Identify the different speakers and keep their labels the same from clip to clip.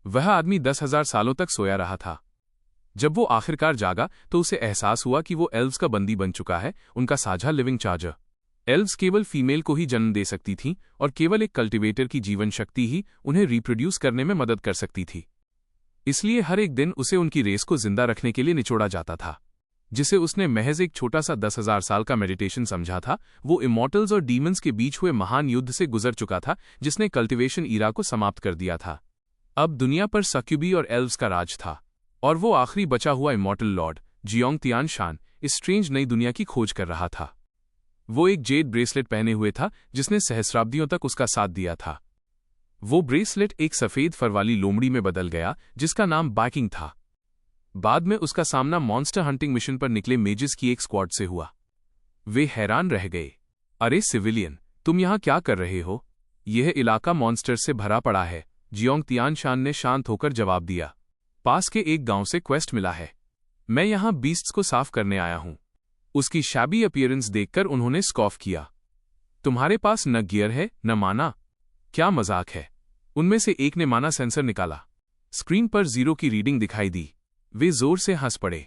Speaker 1: वह आदमी 10,000 सालों तक सोया रहा था। जब वो आखिरकार जागा तो उसे एहसास हुआ कि वो एल्व्स का बंदी बन चुका है, उनका साझा लिविंग चार्जर। एल्व्स केवल फीमेल को ही जन्म दे सकती थीं और केवल एक कल्टीवेटर की जीवन शक्ति ही उन्हें रिप्रोड्यूस करने में मदद कर सकती थी। इसलिए हर एक दिन उसे उनकी रेस को जिंदा रखने के लिए निचोड़ा जाता था, जिसे उसने महज एक छोटा सा 10,000 साल का मेडिटेशन समझा था। वो इमॉर्टल्स और डीमंस के बीच हुए महान युद्ध से गुजर चुका था, जिसने कल्टीवेशन ईरा को समाप्त कर दिया था। अब दुनिया पर सक्यूबी और एल्व्स का राज था, और वो आखिरी बचा हुआ इमॉर्टल लॉर्ड जियोंग तियानशान इस स्ट्रेंज नई दुनिया की खोज कर रहा था। वो एक जेड ब्रेसलेट पहने हुए था, जिसने सहस्राब्दियों तक उसका साथ दिया था। वो ब्रेसलेट एक सफेद फर वाली लोमड़ी में बदल गया, जिसका नाम बाइकिंग था। बाद में उसका सामना मॉन्स्टर हंटिंग मिशन पर निकले मेजेस की एक स्क्वाड से हुआ। वे हैरान रह गए। अरे सिविलियन, तुम यहां क्या कर रहे हो? यह इलाका मॉन्स्टर से भरा पड़ा है, जियोंग तियानशान ने शांत होकर जवाब दिया। पास के एक गांव से क्वेस्ट मिला है। मैं यहां बीस्ट्स को साफ करने आया हूं। उसकी शैबी अपीयरेंस देखकर उन्होंने स्कॉफ किया। तुम्हारे पास न गियर है न माना। क्या मजाक है? उनमें से एक ने माना सेंसर निकाला। स्क्रीन पर 0 की रीडिंग दिखाई दी। वे जोर से हंस पड़े।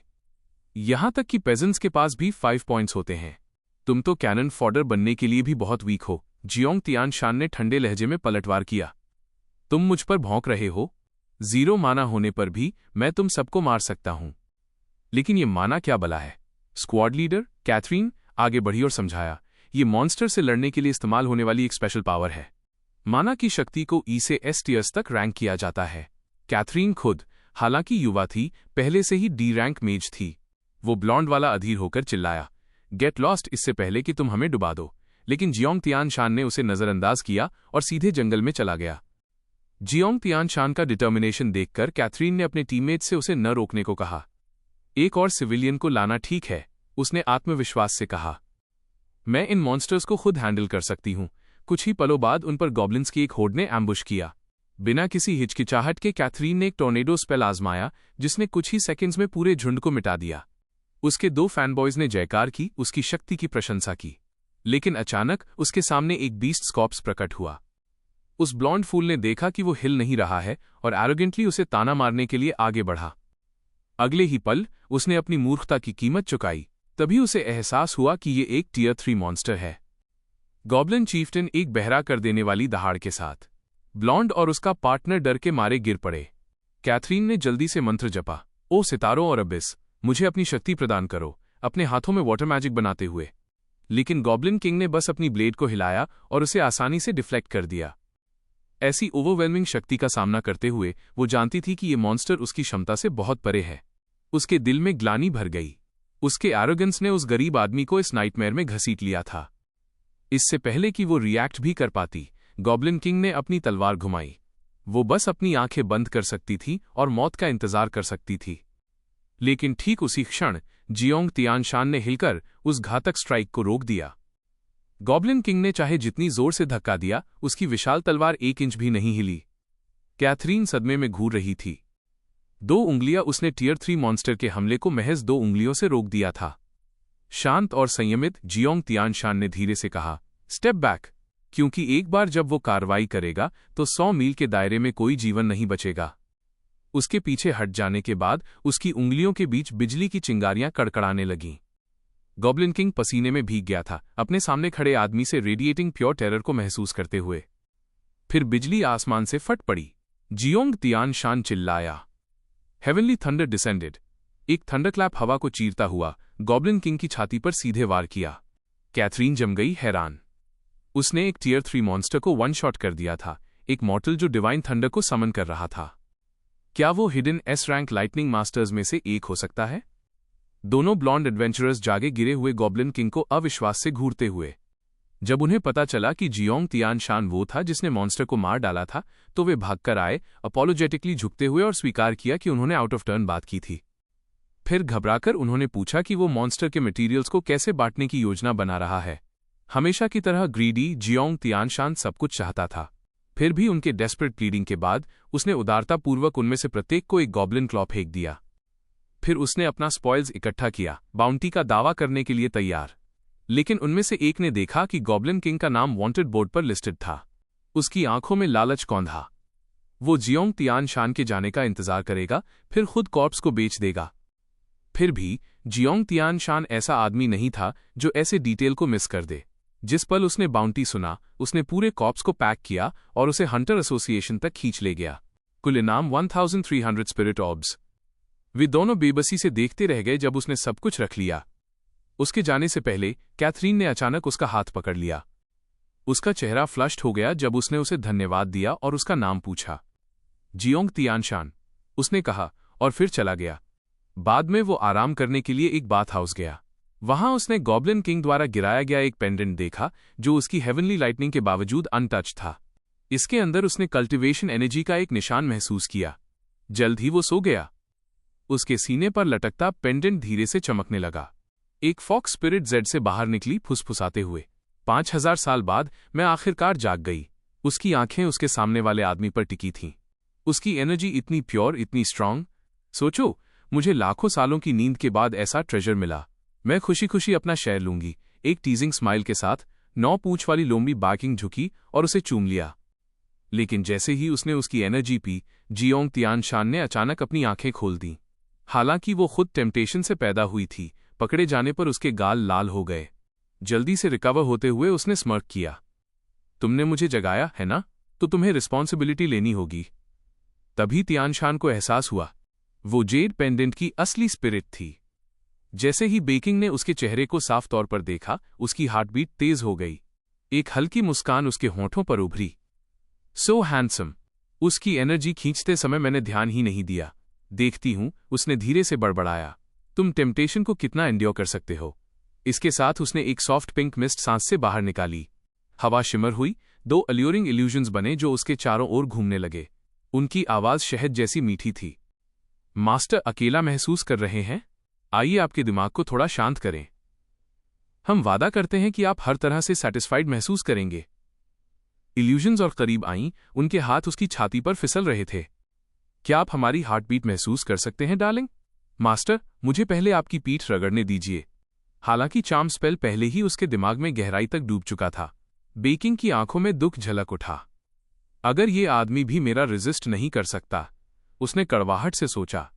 Speaker 1: यहां तक कि पेजेंट्स के पास भी 5 पॉइंट्स होते हैं। तुम तो कैनन फॉडर बनने के लिए भी बहुत वीक हो, जियोंग तियानशान ने ठंडे लहजे में पलटवार किया। तुम मुझ पर भौंक रहे हो? 0 माना होने पर भी मैं तुम सबको मार सकता हूं। लेकिन ये माना क्या बला है? स्क्वाड लीडर कैथरीन आगे बढ़ी और समझाया, ये मॉन्स्टर से लड़ने के लिए इस्तेमाल होने वाली एक स्पेशल पावर है। माना की शक्ति को ई से एस टियर्स तक रैंक किया जाता है। कैथरीन खुद, हालांकि युवा थी, पहले से ही डी रैंक मेज थी। वो ब्लॉन्ड वाला अधीर होकर चिल्लाया, गेट लॉस्ट इससे पहले कि तुम हमें डुबा दो। लेकिन जियोंग तियानशान ने उसे नजरअंदाज किया और सीधे जंगल में चला गया। जियोंग तियानशान का डिटर्मिनेशन देखकर कैथरीन ने अपने टीममेट से उसे न रोकने को कहा। एक और सिविलियन को लाना ठीक है, उसने आत्मविश्वास से कहा। मैं इन मॉन्स्टर्स को खुद हैंडल कर सकती हूं। कुछ ही पलों बाद उन पर गॉब्लिन्स की एक होड़ ने एम्बुश किया। बिना किसी हिचकिचाहट के कैथरीन ने एक टॉर्नेडो स्पेल आजमाया, जिसने कुछ ही सेकंड्स में पूरे झुंड को मिटा दिया। उसके 2 फैनबॉयज ने जयकार की, उसकी शक्ति की प्रशंसा की। लेकिन अचानक उसके सामने एक बीस्ट कॉर्प्स प्रकट हुआ। उस ब्लॉन्ड फूल ने देखा कि वो हिल नहीं रहा है और एरोगेंटली उसे ताना मारने के लिए आगे बढ़ा। अगले ही पल उसने अपनी मूर्खता की कीमत चुकाई। तभी उसे एहसास हुआ कि ये एक टियर 3 मॉन्स्टर है। गॉब्लिन चीफ्टन एक बहरा कर देने वाली दहाड़ के साथ। ब्लॉन्ड और उसका पार्टनर डर के मारे गिर पड़े। कैथरीन ने जल्दी से मंत्र जपा, ओ सितारों और अबिस, मुझे अपनी शक्ति प्रदान करो, अपने हाथों में वाटर मैजिक बनाते हुए। लेकिन गॉब्लिन किंग ने बस अपनी ब्लेड को हिलाया और उसे आसानी से डिफ्लेक्ट कर दिया। ऐसी ओवरवेलमिंग शक्ति का सामना करते हुए वो जानती थी कि ये मॉन्स्टर उसकी क्षमता से बहुत परे है। उसके दिल में ग्लानि भर गई। उसके एरोगेंस ने उस गरीब आदमी को इस नाइटमेयर में घसीट लिया था। इससे पहले कि वो रिएक्ट भी कर पाती, गॉब्लिन किंग ने अपनी तलवार घुमाई। वो बस अपनी आंखें बंद कर सकती थी और मौत का इंतजार कर सकती थी। लेकिन ठीक उसी क्षण जियोंग तियानशान ने हिलकर उस घातक स्ट्राइक को रोक दिया। गॉब्लिन किंग ने चाहे जितनी जोर से धक्का दिया, उसकी विशाल तलवार 1 इंच भी नहीं हिली। कैथरीन सदमे में घूर रही थी। 2 उंगलियां उसने टियर 3 मॉन्स्टर के हमले को महज 2 उंगलियों से रोक दिया था। शांत और संयमित जियोंग तियानशान ने धीरे से कहा, स्टेप बैक, क्योंकि एक बार जब वो कार्रवाई करेगा तो 100 मील के दायरे में कोई जीवन नहीं बचेगा। उसके पीछे हट जाने के बाद उसकी उंगलियों के बीच बिजली की चिंगारियां कड़कड़ाने लगीं। गॉब्लिन किंग पसीने में भीग गया था, अपने सामने खड़े आदमी से रेडिएटिंग प्योर टेरर को महसूस करते हुए। फिर बिजली आसमान से फट पड़ी। जियोंग तियानशान चिल्लाया। Heavenly thunder descended. एक थंडरक्लैप हवा को चीरता हुआ गॉब्लिन किंग की छाती पर सीधे वार किया। कैथरीन जम गई हैरान। उसने एक टियर 3 मॉन्स्टर को 1 शॉट कर दिया था, एक मॉर्टल जो डिवाइन थंडर को समन कर रहा था। क्या वो hidden S rank lightning masters में से एक हो सकता है? दोनों ब्लॉन्ड एडवेंचरर्स जागे गिरे हुए गॉब्लिन किंग को अविश्वास से घूरते हुए। जब उन्हें पता चला कि जियोंग तियानशान वो था जिसने मॉन्स्टर को मार डाला था, तो वे भागकर आए, अपॉलोजेटिकली झुकते हुए, और स्वीकार किया कि उन्होंने आउट ऑफ टर्न बात की थी। फिर घबराकर उन्होंने पूछा कि वो मॉन्स्टर के मटेरियल्स को कैसे बांटने की योजना बना रहा है। हमेशा की तरह ग्रीडी जियोंग तियानशान सब कुछ चाहता था। फिर भी उनके डेस्परेट प्लीडिंग के बाद उसने उदारतापूर्वक उनमें से प्रत्येक को एक गॉब्लिन क्लॉ फेंक दिया। फिर उसने अपना स्पॉइल्स इकट्ठा किया, बाउंटी का दावा करने के लिए तैयार। लेकिन उनमें से एक ने देखा कि गॉब्लिन किंग का नाम वांटेड बोर्ड पर लिस्टेड था। उसकी आंखों में लालच कौंधा। वो जियोंग तियानशान के जाने का इंतजार करेगा, फिर खुद कॉर्प्स को बेच देगा। फिर भी जियोंग तियानशान ऐसा आदमी नहीं था जो ऐसे डिटेल को मिस कर दे। जिस पल उसने बाउंटी सुना, उसने पूरे कॉर्प्स को पैक किया और उसे हंटर एसोसिएशन तक खींच ले गया। कुल इनाम 1300 स्पिरिट ऑर्ब्स। वे दोनों बेबसी से देखते रह गए जब उसने सब कुछ रख लिया। उसके जाने से पहले कैथरीन ने अचानक उसका हाथ पकड़ लिया। उसका चेहरा फ्लश्ड हो गया जब उसने उसे धन्यवाद दिया और उसका नाम पूछा। जियोंग तियानशान, उसने कहा और फिर चला गया। बाद में वो आराम करने के लिए एक बाथ हाउस गया। वहां उसने गॉब्लिन किंग द्वारा गिराया गया एक पेंडेंट देखा जो उसकी हेवनली लाइटनिंग के बावजूद अनटच था। इसके अंदर उसने कल्टिवेशन एनर्जी का एक निशान महसूस किया। जल्द ही वो सो गया। उसके सीने पर लटकता पेंडेंट धीरे से चमकने लगा। एक फॉक्स स्पिरिट जेड से बाहर निकली फुसफुसाते हुए। 5000 साल बाद मैं आखिरकार जाग गई। उसकी आंखें उसके सामने वाले आदमी पर टिकी थीं। उसकी एनर्जी इतनी प्योर, इतनी स्ट्रांग। सोचो, मुझे लाखों सालों की नींद के बाद ऐसा ट्रेजर मिला। मैं खुशी खुशी अपना शेयर लूंगी। एक टीजिंग स्माइल के साथ 9 पूंछ वाली लोम्बी बाकिंग झुकी और उसे चूम लिया। लेकिन जैसे ही उसने उसकी एनर्जी पी, जियोंग तियानशान ने अचानक अपनी आंखें खोल दी। हालांकि वो खुद टेम्पटेशन से पैदा हुई थी, पकड़े जाने पर उसके गाल लाल हो गए। जल्दी से रिकवर होते हुए उसने स्मर्क किया। तुमने मुझे जगाया है ना, तो तुम्हें रिस्पॉन्सिबिलिटी लेनी होगी। तभी तियानशान को एहसास हुआ, वो जेड पेंडेंट की असली स्पिरिट थी। जैसे ही बेकिंग ने उसके चेहरे को साफ तौर पर देखा, उसकी हार्टबीट तेज हो गई। एक हल्की मुस्कान उसके होंठों पर उभरी। सो हैंडसम। उसकी एनर्जी खींचते समय मैंने ध्यान ही नहीं दिया। देखती हूं, उसने धीरे से बड़बड़ाया। तुम टेम्पटेशन को कितना एंड्योर कर सकते हो। इसके साथ उसने एक सॉफ्ट पिंक मिस्ट सांस से बाहर निकाली। हवा शिमर हुई, 2 अल्यूरिंग इल्यूजन्स बने जो उसके चारों ओर घूमने लगे। उनकी आवाज शहद जैसी मीठी थी। मास्टर अकेला महसूस कर रहे हैं? आइए आपके दिमाग को थोड़ा शांत करें। हम वादा करते हैं कि आप हर तरह से सैटिस्फाइड महसूस करेंगे। इल्यूजन्स और करीब आईं, उनके हाथ उसकी छाती पर फिसल रहे थे। क्या आप हमारी हार्टबीट महसूस कर सकते हैं डार्लिंग? मास्टर, मुझे पहले आपकी पीठ रगड़ने दीजिए। हालांकि चार्म स्पेल पहले ही उसके दिमाग में गहराई तक डूब चुका था। बेकिंग की आंखों में दुख झलक उठा। अगर ये आदमी भी मेरा रेजिस्ट नहीं कर सकता, उसने कड़वाहट से सोचा,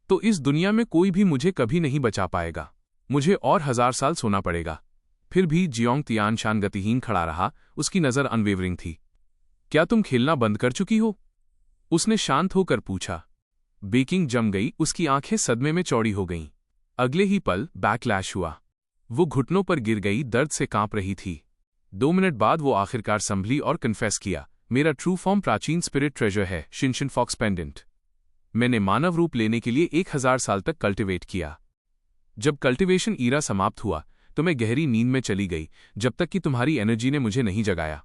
Speaker 1: तो इस दुनिया में कोई भी मुझे कभी नहीं बचा पाएगा। मुझे और 1000 साल सोना पड़ेगा। फिर भी जियोंग तियानशान गतिहीन खड़ा रहा। उसकी नजर अनवेवरिंग थी। क्या तुम खेलना बंद कर चुकी हो? उसने शांत होकर पूछा। बेकिंग जम गई, उसकी आंखें सदमे में चौड़ी हो गईं। अगले ही पल बैकलैश हुआ। वो घुटनों पर गिर गई, दर्द से कांप रही थी। 2 मिनट बाद वो आखिरकार संभली और कन्फेस किया, मेरा ट्रू फॉर्म प्राचीन स्पिरिट ट्रेजर है, शिनशिन फॉक्स पेंडेंट। मैंने मानव रूप लेने के लिए 1000 साल तक कल्टिवेट किया। जब कल्टिवेशन ईरा समाप्त हुआ तो मैं गहरी नींद में चली गई, जब तक कि तुम्हारी एनर्जी ने मुझे नहीं जगाया।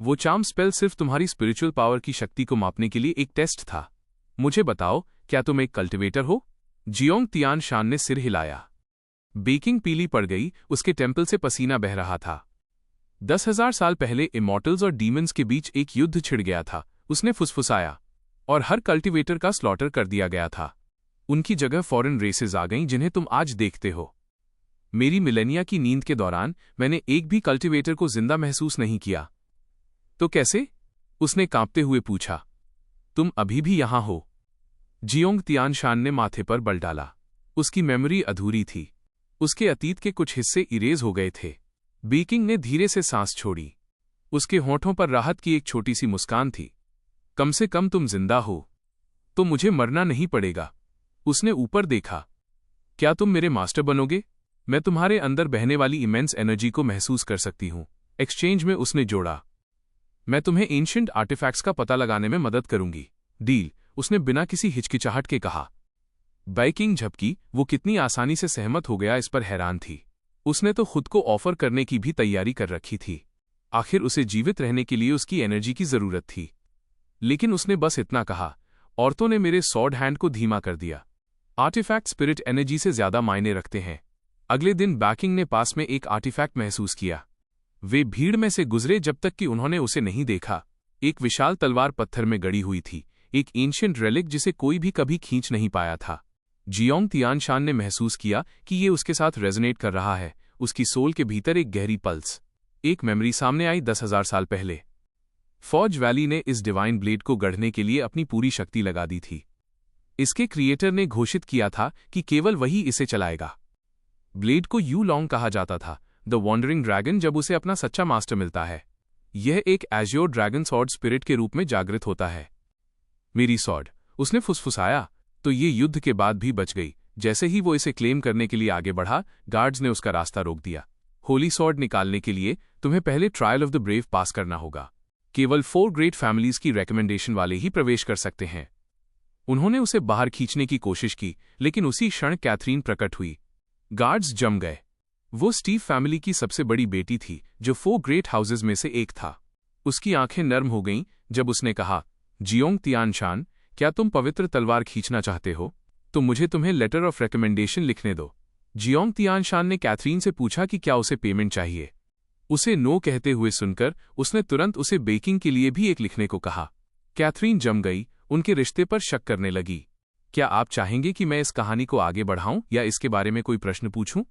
Speaker 1: वो चार्म स्पेल सिर्फ तुम्हारी स्पिरिचुअल पावर की शक्ति को मापने के लिए एक टेस्ट था। मुझे बताओ, क्या तुम एक कल्टिवेटर हो? जियोंग तियानशान ने सिर हिलाया। बेकिंग पीली पड़ गई, उसके टेम्पल से पसीना बह रहा था। 10,000 साल पहले इमॉर्टल्स और डीमंस के बीच एक युद्ध छिड़ गया था, उसने फुसफुसाया, और हर कल्टिवेटर का स्लॉटर कर दिया गया था। उनकी जगह फॉरेन रेसेस आ गईं जिन्हें तुम आज देखते हो। मेरी मिलेनिया की नींद के दौरान मैंने एक भी कल्टिवेटर को जिंदा महसूस नहीं किया। तो कैसे? उसने कांपते हुए पूछा। तुम अभी भी यहां हो? जियोंग तियानशान ने माथे पर बल डाला। उसकी मेमोरी अधूरी थी। उसके अतीत के कुछ हिस्से इरेज हो गए थे। बेकिंग ने धीरे से सांस छोड़ी। उसके होठों पर राहत की एक छोटी सी मुस्कान थी। कम से कम तुम जिंदा हो, तो मुझे मरना नहीं पड़ेगा। उसने ऊपर देखा। क्या तुम मेरे मास्टर बनोगे? मैं तुम्हारे अंदर बहने वाली इमेंस एनर्जी को महसूस कर सकती हूं। एक्सचेंज में उसने जोड़ा, मैं तुम्हें एंशिएंट आर्टिफैक्ट्स का पता लगाने में मदद करूंगी। डील, उसने बिना किसी हिचकिचाहट के कहा। बेकिंग झपकी। वो कितनी आसानी से सहमत हो गया, इस पर हैरान थी। उसने तो खुद को ऑफर करने की भी तैयारी कर रखी थी। आखिर उसे जीवित रहने के लिए उसकी एनर्जी की जरूरत थी। लेकिन उसने बस इतना कहा, औरतों ने मेरे सॉर्ड हैंड को धीमा कर दिया। आर्टिफैक्ट स्पिरिट एनर्जी से ज्यादा मायने रखते हैं। अगले दिन बेकिंग ने पास में एक आर्टिफैक्ट महसूस किया। वे भीड़ में से गुजरे जब तक कि उन्होंने उसे नहीं देखा। एक विशाल तलवार पत्थर में गड़ी हुई थी, एक एंशिएंट रेलिक जिसे कोई भी कभी खींच नहीं पाया था। जियोंग तियानशान ने महसूस किया कि ये उसके साथ रेजोनेट कर रहा है। उसकी सोल के भीतर एक गहरी पल्स, एक मेमोरी सामने आई 10,000 साल पहले। फॉर्ज वैली ने इस डिवाइन ब्लेड को गढ़ने के लिए अपनी पूरी शक्ति लगा दी थी। इसके क्रिएटर ने घोषित किया था कि केवल वही इसे चलाएगा। ब्लेड को यू लॉन्ग कहा जाता था, द वॉन्डरिंग ड्रैगन, जब उसे अपना सच्चा मास्टर मिलता है। यह एक एज्योर ड्रैगन सॉर्ड स्पिरिट के रूप में जागृत होता है। मेरी सॉर्ड, उसने फुसफुसाया, तो ये युद्ध के बाद भी बच गई। जैसे ही वो इसे क्लेम करने के लिए आगे बढ़ा, गार्ड्स ने उसका रास्ता रोक दिया। होली सॉर्ड निकालने के लिए तुम्हें पहले ट्रायल ऑफ द ब्रेव पास करना होगा। केवल 4 ग्रेट फैमिलीज की रिकमेंडेशन वाले ही प्रवेश कर सकते हैं। उन्होंने उसे बाहर खींचने की कोशिश की, लेकिन उसी क्षण कैथरीन प्रकट हुई। गार्ड्स जम गए। वो स्टीव फैमिली की सबसे बड़ी बेटी थी, जो 4 ग्रेट हाउसेज में से एक था। उसकी आंखें नर्म हो गईं जब उसने कहा, जियोंग तियानशान, क्या तुम पवित्र तलवार खींचना चाहते हो? तो मुझे तुम्हें लेटर ऑफ रिकमेंडेशन लिखने दो। जियोंग तियानशान ने कैथरीन से पूछा कि क्या उसे पेमेंट चाहिए। उसे नो कहते हुए सुनकर उसने तुरंत उसे बेकिंग के लिए भी एक लिखने को कहा। कैथरीन जम गई, उनके रिश्ते पर शक करने लगी। क्या आप चाहेंगे कि मैं इस कहानी को आगे बढ़ाऊं या इसके बारे में कोई प्रश्न पूछूं?